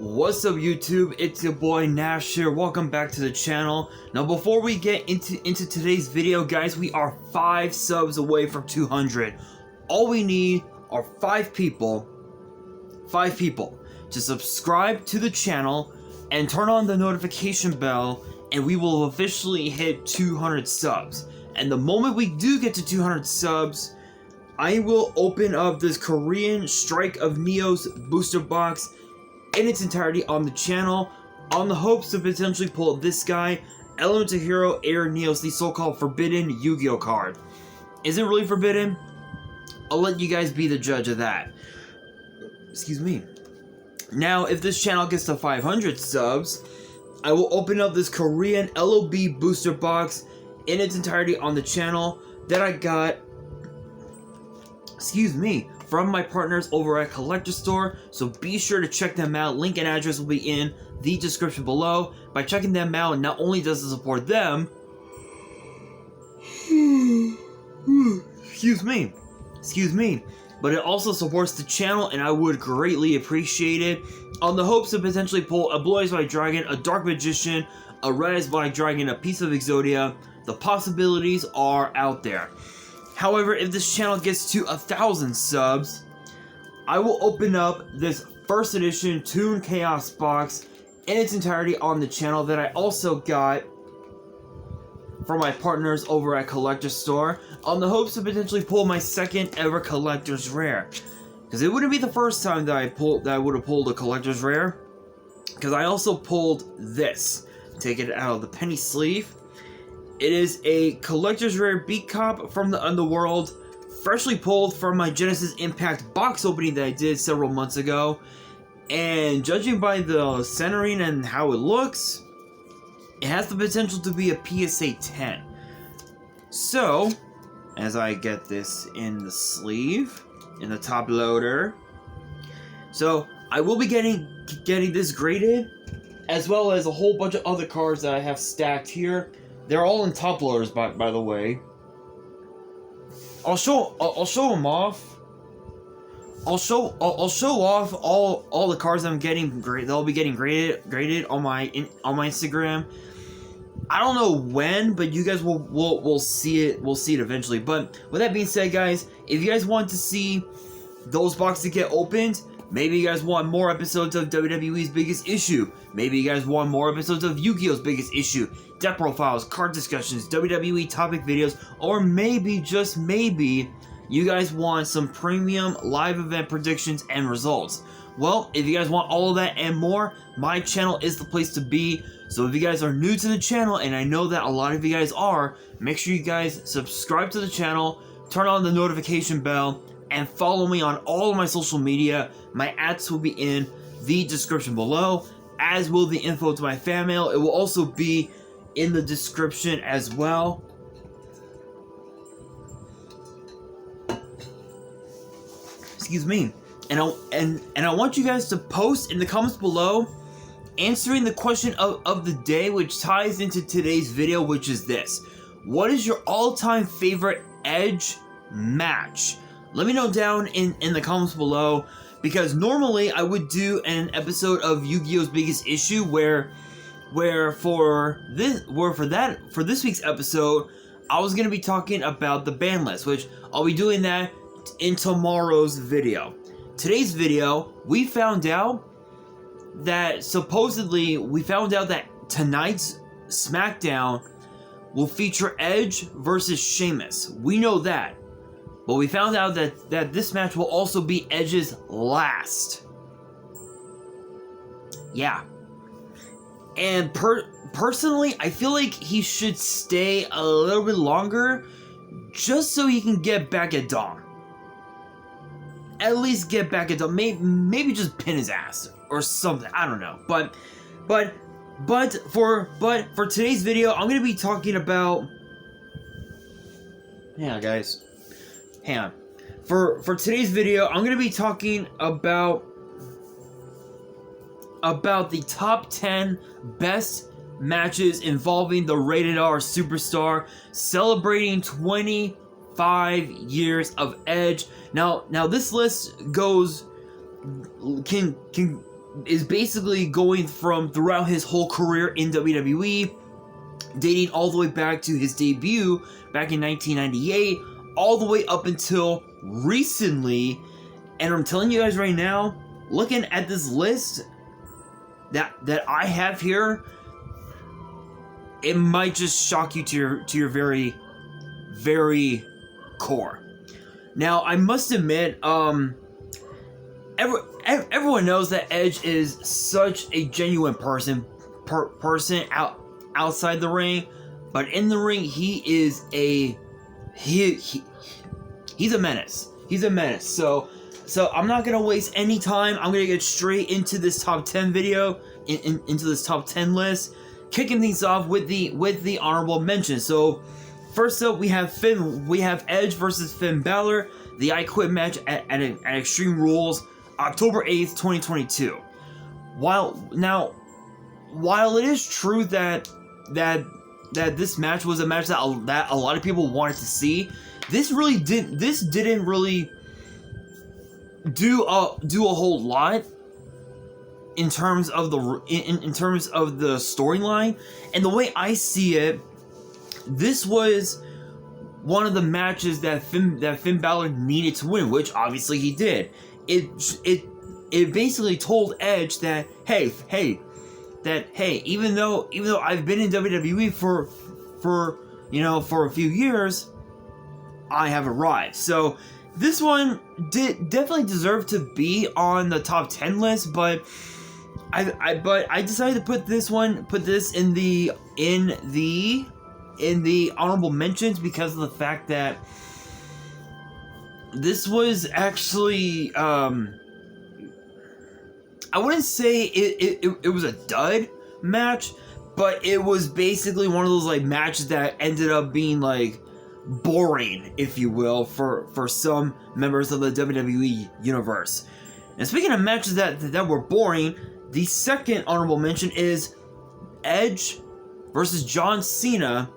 What's up YouTube, it's your boy Nash here, welcome back to the channel. Now before we get into today's video guys, we are 5 subs away from 200. All we need are 5 people to subscribe to the channel and turn on the notification bell, and we will officially hit 200 subs. And the moment we do get to 200 subs, I will open up this Korean Strike of Neos booster box in its entirety on the channel, on the hopes to potentially pull this guy, Elemental Hero Air Neos, the so-called forbidden Yu-Gi-Oh card. Is it really forbidden? I'll let you guys be the judge of that. Excuse me. Now, if this channel gets to 500 subs, I will open up this Korean LOB booster box in its entirety on the channel that I got, from my partners over at Collector Store, so be sure to check them out. Link and address will be in the description below. By checking them out, not only does it support them, excuse me, but it also supports the channel, and I would greatly appreciate it. On the hopes to potentially pull a Blue Eyes White Dragon, a Dark Magician, a Red Eyes Black Dragon, a piece of Exodia. The possibilities are out there. However, if this channel gets to 1,000 subs, I will open up this first edition Toon Chaos box in its entirety on the channel that I also got from my partners over at Collector Store, on the hopes to potentially pull my second ever Collector's Rare. Because it wouldn't be the first time that I would have pulled a Collector's Rare, because I also pulled this. Take it out of the penny sleeve. It is a Collector's Rare Beat Cop from the Underworld, freshly pulled from my Genesis Impact box opening that I did several months ago. And judging by the centering and how it looks, it has the potential to be a PSA 10. So, as I get this in the sleeve, in the top loader, so I will be getting this graded, as well as a whole bunch of other cards that I have stacked here. They're all in top loaders, by the way. I'll show them off. I'll show off all the cards I'm getting they'll be getting graded on my Instagram. I don't know when, but you guys will see it. We'll see it eventually. But with that being said, guys, if you guys want to see those boxes get opened, maybe you guys want more episodes of WWE's Biggest Issue. Maybe you guys want more episodes of Yu-Gi-Oh's Biggest Issue, deck profiles, card discussions, WWE topic videos, or maybe, just maybe, you guys want some premium live event predictions and results. Well, if you guys want all of that and more, my channel is the place to be. So if you guys are new to the channel, and I know that a lot of you guys are, make sure you guys subscribe to the channel, turn on the notification bell, and follow me on all of my social media. My ads will be in the description below, as will the info to my fan mail. It will also be in the description as well. Excuse me. And I want you guys to post in the comments below answering the question of the day, which ties into today's video, which is this: what is your all-time favorite Edge match? Let me know down in the comments below, because normally I would do an episode of Yu-Gi-Oh's Biggest Issue where for this week's episode I was gonna be talking about the ban list, which I'll be doing that in tomorrow's video. Today's video, we found out that tonight's SmackDown will feature Edge versus Sheamus. We know that. But we found out that this match will also be Edge's last. Yeah. And personally, I feel like he should stay a little bit longer, just so he can get back at Dom. At least get back at Dom. Maybe just pin his ass or something. I don't know. But for today's video, I'm gonna be talking about. Yeah, guys. Hang on. For today's video, I'm going to be talking about the top 10 best matches involving the Rated R Superstar, celebrating 25 years of Edge. Now this list can is basically going from throughout his whole career in WWE, dating all the way back to his debut back in 1998, all the way up until recently. And I'm telling you guys right now, looking at this list that I have here, it might just shock you to your very, very core. Now, I must admit, everyone knows that Edge is such a genuine person outside the ring, but in the ring, he's a menace. He's a menace. So I'm not gonna waste any time. I'm gonna get straight into this top 10 video, into this top 10 list, kicking things off with the honorable mentions. So first up, we have Edge versus Finn Balor, the I Quit match at Extreme Rules, October 8th, 2022. While it is true that this match was a match that a lot of people wanted to see, this didn't really do a whole lot in terms of the storyline. And the way I see it, this was one of the matches that Finn Balor needed to win, which obviously he did. It basically told Edge that hey, even though I've been in WWE for a few years, I have arrived. So this one definitely deserved to be on the top 10 list, but I decided to put this in the honorable mentions because of the fact that this was actually I wouldn't say it was a dud match, but it was basically one of those like matches that ended up being like boring, if you will, for some members of the WWE universe. And speaking of matches that were boring, the second honorable mention is Edge versus John Cena,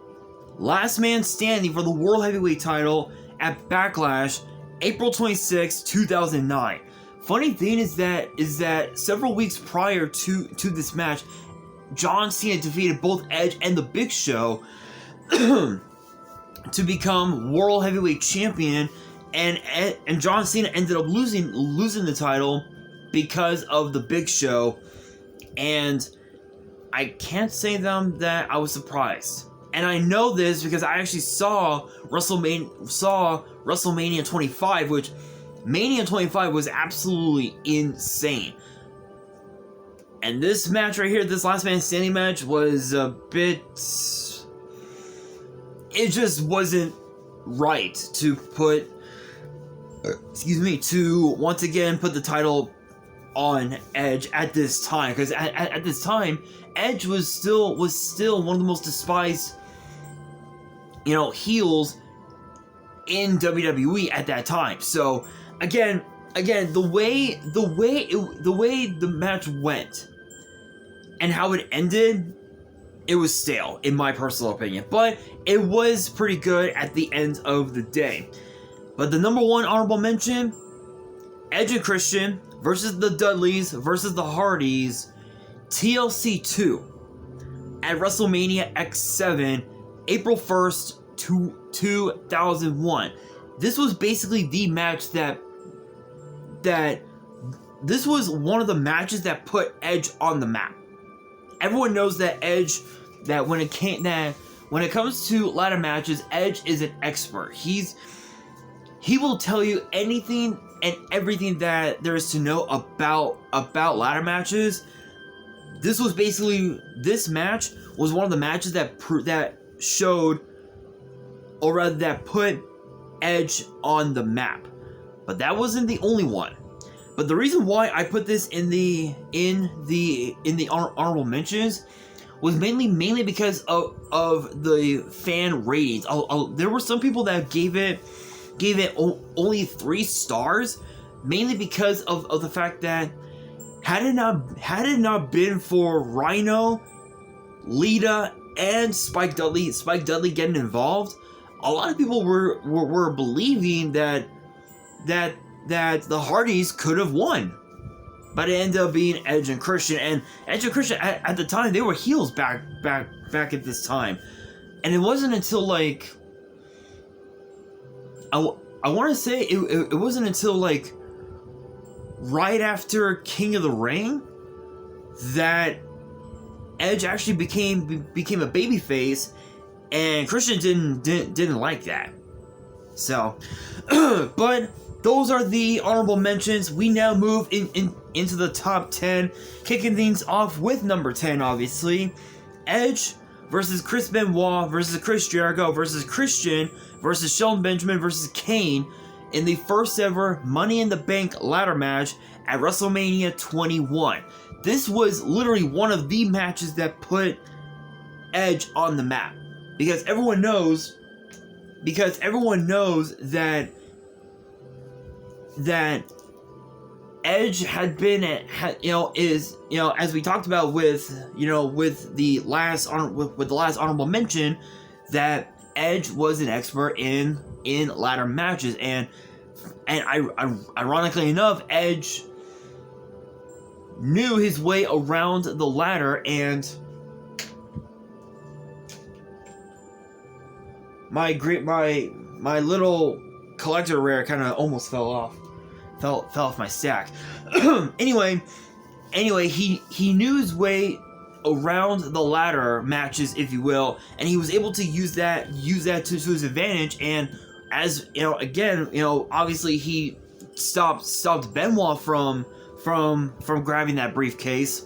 last man standing for the World Heavyweight title at Backlash, April 26, 2009. Funny thing is that several weeks prior to this match, John Cena defeated both Edge and the Big Show to become World Heavyweight Champion, and John Cena ended up losing the title because of the Big Show, and I can't say that I was surprised. And I know this because I actually saw WrestleMania 25, which Mania 25 was absolutely insane. And this match right here, this last man standing match, was a bit... it just wasn't right to put... to once again put the title on Edge at this time. Because at this time, Edge was still one of the most despised, heels in WWE at that time. So again, the way the match went and how it ended, it was stale, in my personal opinion. But it was pretty good at the end of the day. But the number one honorable mention, Edge and Christian versus the Dudleys versus the Hardys, TLC 2 at WrestleMania X7, April 1st, 2001. This was basically the match that this was one of the matches that put Edge on the map. Everyone knows that Edge, when it comes to ladder matches, Edge is an expert. He will tell you anything and everything that there is to know about ladder matches. This match was one of the matches that showed, or rather that put Edge on the map. But that wasn't the only one. But the reason why I put this in the honorable mentions was mainly because of the fan ratings. There were some people that gave it only 3 stars, mainly because of the fact that had it not been for Rhino, Lita, and Spike Dudley getting involved, a lot of people were believing that the Hardys could have won. but it ended up being Edge and Christian. And Edge and Christian at the time, they were heels back at this time, and it wasn't until like I want to say it wasn't until like right after King of the Ring that Edge actually became a babyface, and Christian didn't like that. So, but those are the honorable mentions. We now move into the top 10, kicking things off with number 10, obviously. Edge versus Chris Benoit versus Chris Jericho versus Christian versus Shelton Benjamin versus Kane in the first ever Money in the Bank ladder match at WrestleMania 21. This was literally one of the matches that put Edge on the map, because everyone knows that Edge had been as we talked about with the last honorable mention, that Edge was an expert in ladder matches, and ironically enough, Edge knew his way around the ladder. And my little collector rare kind of almost fell off my stack. anyway, he knew his way around the ladder matches, if you will, and he was able to use that to his advantage. And as obviously he stopped Benoit from grabbing that briefcase,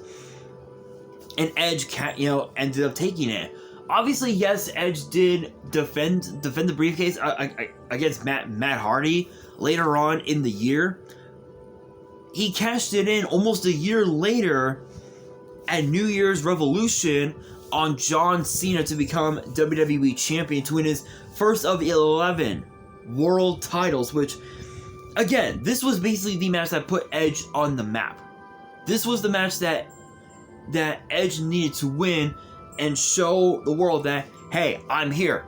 and Edge ended up taking it. Obviously, yes, Edge did defend the briefcase against Matt Hardy later on in the year. He cashed it in almost a year later at New Year's Revolution on John Cena to become WWE Champion, to win his first of 11 world titles, which, again, this was basically the match that put Edge on the map. This was the match that Edge needed to win and show the world that, hey, I'm here.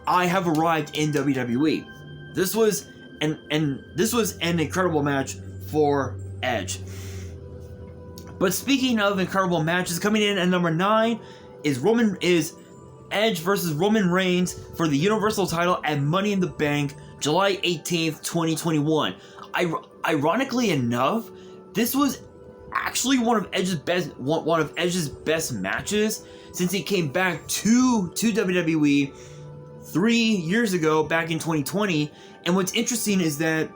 I have arrived in WWE. This was an incredible match for Edge. But speaking of incredible matches, coming in at number 9 is Edge versus Roman Reigns for the Universal title at Money in the Bank, July 18th, 2021. Ironically enough, this was actually one of Edge's best matches since he came back to WWE 3 years ago, back in 2020. And what's interesting is that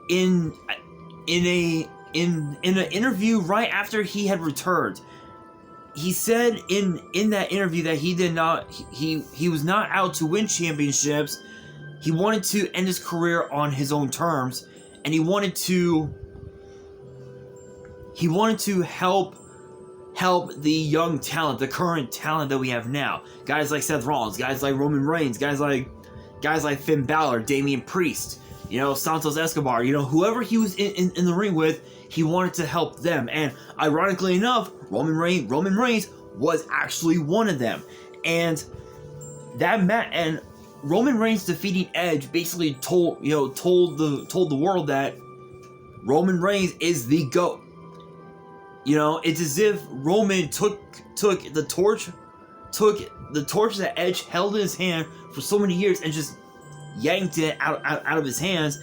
in an interview right after he had returned, he said in that interview that he was not out to win championships. He wanted to end his career on his own terms, and he wanted to help the young talent, the current talent that we have now. Guys like Seth Rollins, guys like Roman Reigns, guys like Finn Balor, Damian Priest, Santos Escobar, whoever he was in the ring with, he wanted to help them. And ironically enough, Roman Reigns was actually one of them. And Roman Reigns defeating Edge basically told the world that Roman Reigns is the GOAT. It's as if Roman took the torch that Edge held in his hand for so many years and just yanked it out of his hands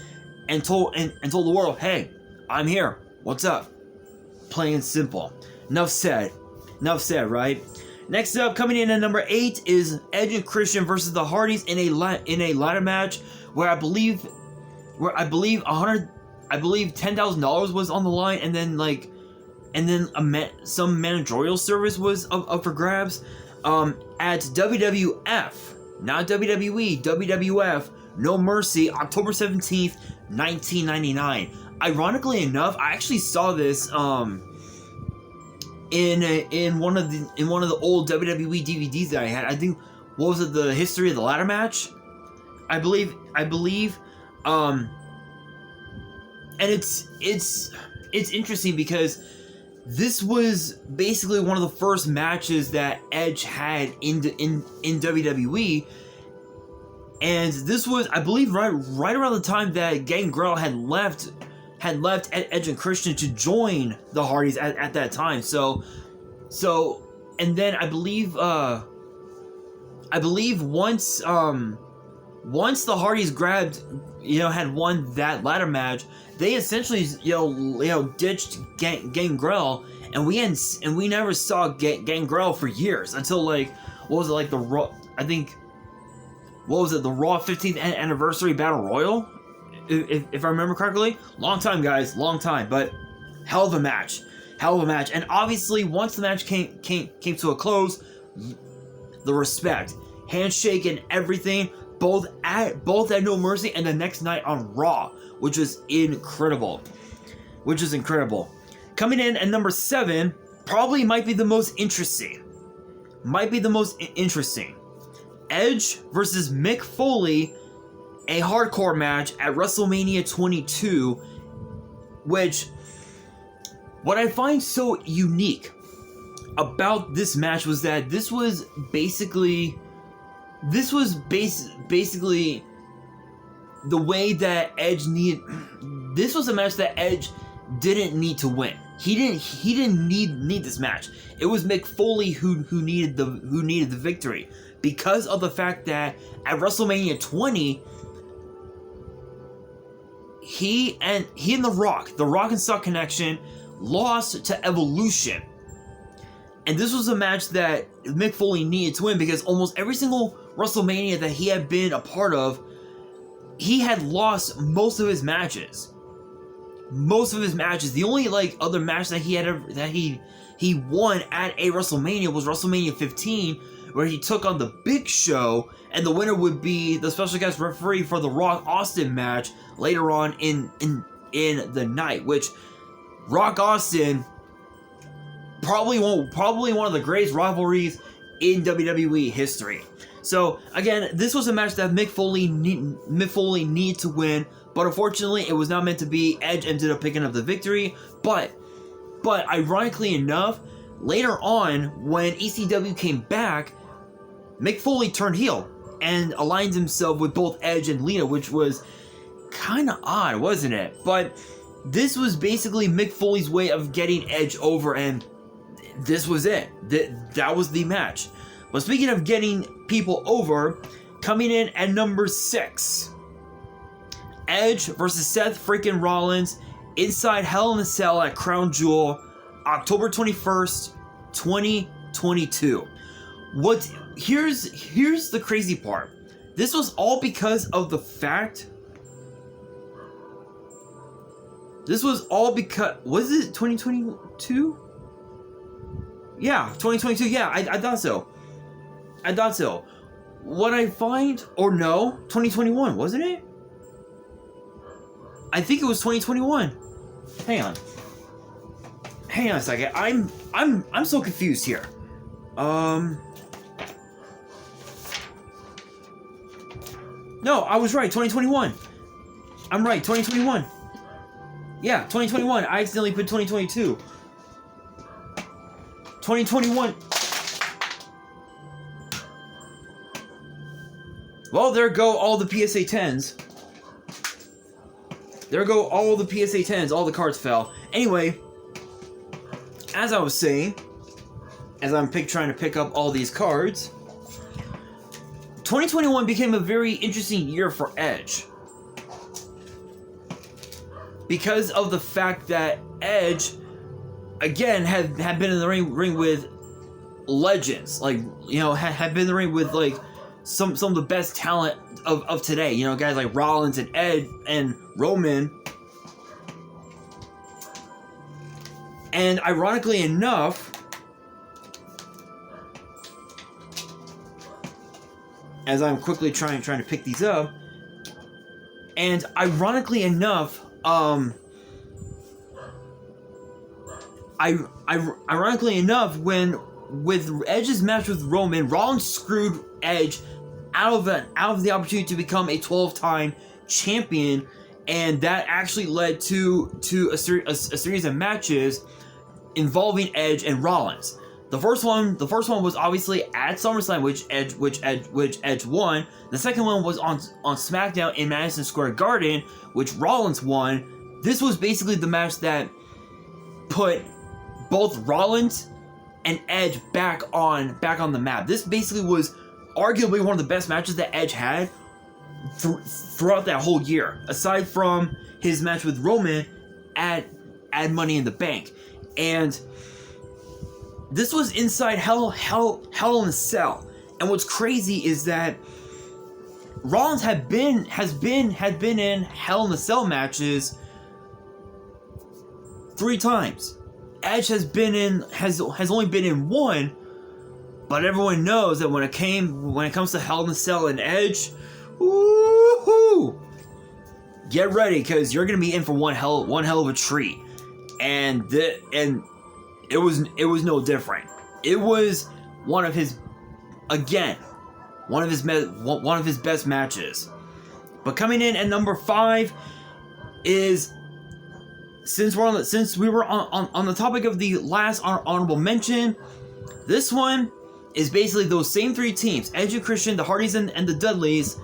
and told the world, hey, I'm here. What's up? Plain and simple. Enough said, right? Next up, coming in at number 8 is Edge and Christian versus the Hardys in a ladder match where I believe $10,000 was on the line, and then some managerial service was up for grabs. At WWF, not WWE, WWF, No Mercy, October 17th, 1999. Ironically enough, I actually saw this in one of the old WWE DVDs that I had. I think, what was it, the history of the ladder match? I believe. And it's interesting because this was basically one of the first matches that Edge had in WWE, And this was, I believe, right around the time that Gangrel had left Edge and Christian to join the Hardys at that time. So, and then I believe once the Hardys had won that ladder match, they essentially ditched Gangrel, and we never saw Gangrel for years until the Raw, I think, what was it, the Raw 15th anniversary Battle Royal, if I remember correctly. Long time, guys, long time, but hell of a match. And obviously, once the match came to a close, the respect, handshake, and everything, both at No Mercy and the next night on Raw, which is incredible. Coming in at number 7, probably might be the most interesting. Edge versus Mick Foley, a hardcore match at WrestleMania 22, which, what I find so unique about this match was that this was basically the way that Edge needed. This was a match that Edge didn't need to win. He didn't need this match. It was Mick Foley who needed the victory, because of the fact that at WrestleMania 20, he and the Rock and Stuck Connection, lost to Evolution. And this was a match that Mick Foley needed to win, because almost every single WrestleMania that he had been a part of, he had lost most of his matches. The only other match that he won at a WrestleMania was WrestleMania 15, where he took on the Big Show, and the winner would be the special guest referee for the Rock Austin match later on in the night, which Rock Austin, probably one of the greatest rivalries in WWE history. So again, this was a match that Mick Foley needed to win, but unfortunately it was not meant to be. Edge ended up picking up the victory, but ironically enough, later on when ECW came back, Mick Foley turned heel and aligned himself with both Edge and Lita, which was kind of odd, wasn't it? But this was basically Mick Foley's way of getting Edge over, and this was it. That was the match. But speaking of getting people over, coming in at number 6, Edge versus Seth freaking Rollins inside Hell in a Cell at Crown Jewel, October 21st, 2022. Here's the crazy part. This was all because of the fact. Was it 2022? Yeah, 2022. Yeah, I thought so. What I find, or no, 2021, wasn't it? I think it was 2021. Hang on a second. I'm so confused here. No, I was right. 2021. I'm right. 2021. Yeah, 2021. I accidentally put 2022. 2021. Well, there go all the PSA 10s. All the cards fell. Anyway, as I was saying, as I'm trying to pick up all these cards, 2021 became a very interesting year for Edge, because of the fact that Edge, again, had been in the ring with legends, had been in the ring with some of the best talent of today, guys like Rollins and Ed and Roman. And ironically enough, as I'm quickly trying to pick these up, and ironically enough, when with Edge's match with Roman, Rollins screwed Edge out of the opportunity to become a 12-time champion, and that actually led to a series of matches involving Edge and Rollins. The first one was obviously at SummerSlam, which Edge won. The second one was on SmackDown in Madison Square Garden, which Rollins won. This was basically the match that put both Rollins and Edge back on the map. This basically was arguably one of the best matches that Edge had throughout that whole year, aside from his match with Roman at Money in the Bank. And this was inside Hell in a Cell. And what's crazy is that Rollins had been in Hell in a Cell matches 3 times. Edge has only been in 1, but everyone knows that when it comes to Hell in a Cell and Edge, woohoo! Get ready, because you're gonna be in for one hell of a treat. And it was no different. It was one of his best matches. But coming in at number 5 is, since we were on the topic of the last honorable mention, this one is basically those same 3 teams: Edge and Christian, the Hardys, and the Dudleys,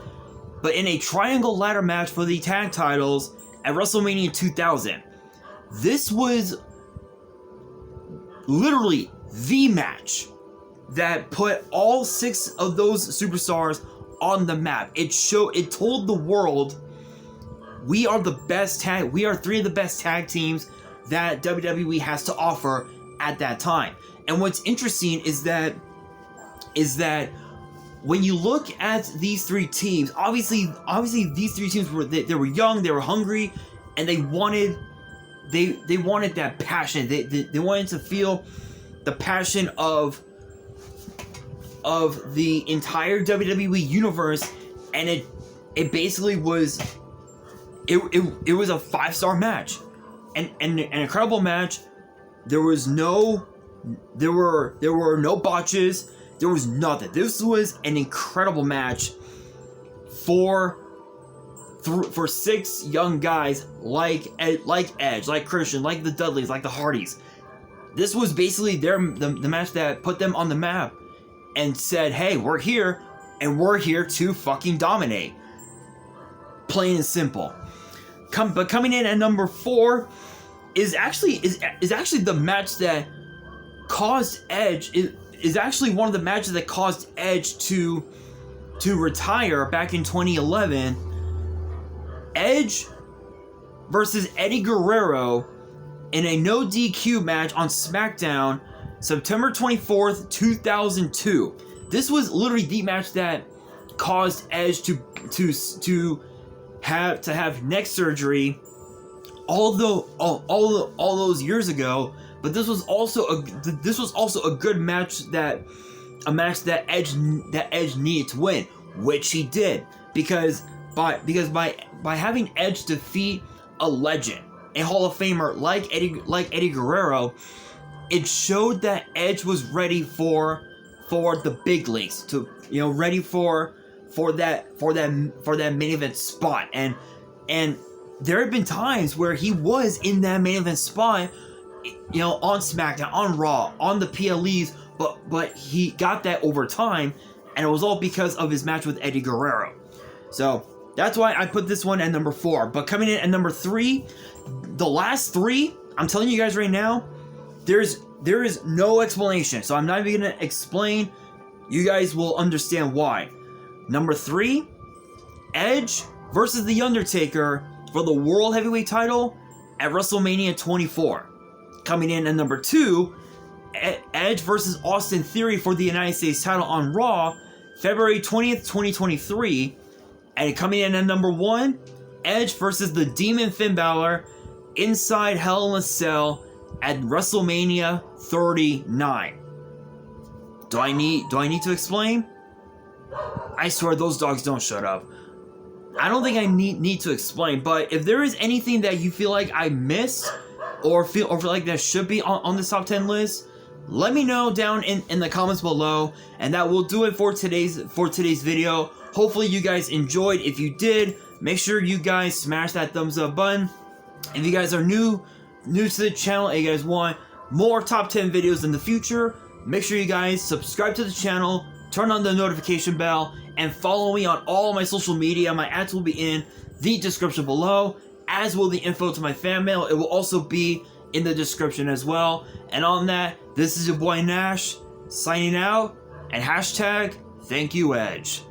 but in a triangle ladder match for the tag titles at WrestleMania 2000. This was literally the match that put all 6 of those superstars on the map. It told the world, we are 3 of the best tag teams that WWE has to offer at that time. And what's interesting is that when you look at these 3 teams, obviously these 3 teams they were young, they were hungry, and they wanted that passion. They wanted to feel the passion of the entire WWE universe, and it basically was it was a 5-star match, and an incredible match. There were no botches. There was nothing. This was an incredible match for 6 young guys like Edge, like Christian, like the Dudleys, like the Hardys. This was basically the match that put them on the map and said, hey, we're here, and we're here to fucking dominate. Plain and simple. But coming in at number 4 is actually the match that caused Edge, is actually one of the matches that caused Edge to retire back in 2011. Edge versus Eddie Guerrero in a no DQ match on SmackDown, September 24th, 2002. This was literally the match that caused Edge to have neck surgery all those years ago. But this was also a good match, that Edge needed to win, which he did, because by having Edge defeat a legend, a Hall of Famer like Eddie Guerrero, it showed that Edge was ready for the big leagues, ready for that main event spot, and there have been times where he was in that main event spot, on SmackDown, on Raw, on the PLEs, but he got that over time, and it was all because of his match with Eddie Guerrero. So that's why I put this one at number 4. But coming in at number 3, the last 3, I'm telling you guys right now, there is no explanation. So I'm not even gonna explain. You guys will understand why. Number 3, Edge versus The Undertaker for the World Heavyweight title at WrestleMania 24. Coming in at number 2, Edge versus Austin Theory for the United States title on Raw, February 20th, 2023. And coming in at number 1, Edge versus the Demon Finn Balor inside Hell in a Cell at WrestleMania 39. Do I need to explain? I swear those dogs don't shut up. I don't think I need to explain, but if there is anything that you feel like I missed, or feel like that should be on this top 10 list, let me know down in the comments below, and that will do it for today's video. Hopefully you guys enjoyed. If you did, make sure you guys smash that thumbs up button. If you guys are new to the channel and you guys want more top 10 videos in the future, Make sure you guys subscribe to the channel, turn on the notification bell, and follow me on all my social media. My ads will be in the description below, as will the info to my fan mail. It will also be in the description as well. And on that, this is your boy Nash, signing out, and hashtag thank you Edge.